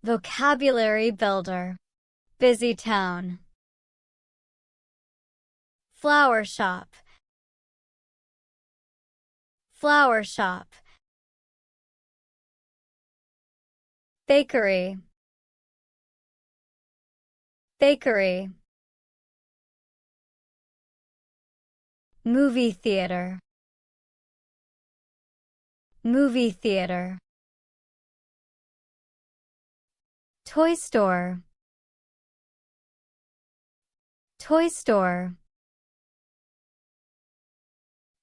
vocabulary builder, busy town, flower shop, flower shop, bakery, bakery, movie theater, movie theater, toy store, toy store,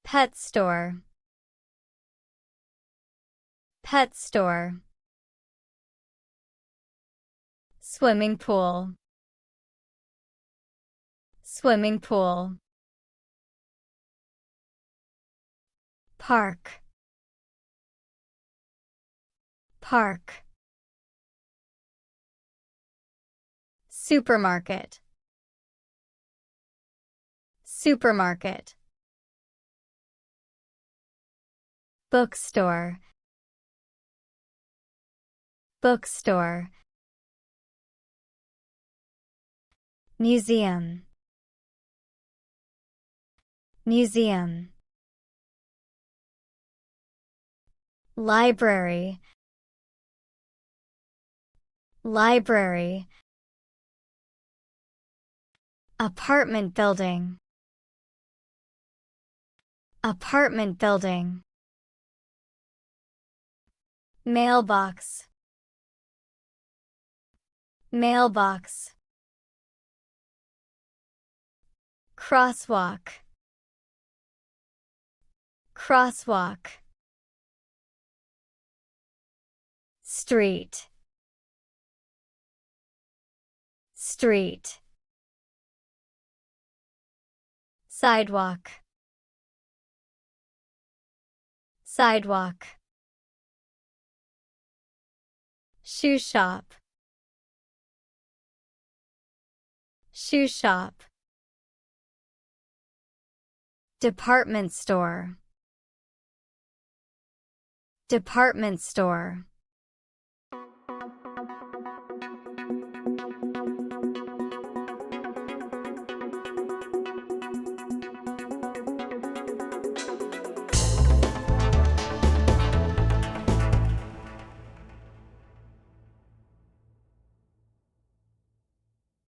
pet store, pet store, swimming pool, swimming pool, park, park, supermarket, supermarket, bookstore, bookstore, museum, museum, library, library, apartment building, apartment building, mailbox, mailbox, crosswalk, crosswalk, street, street, sidewalk, sidewalk, shoe shop, shoe shop, department store, department store,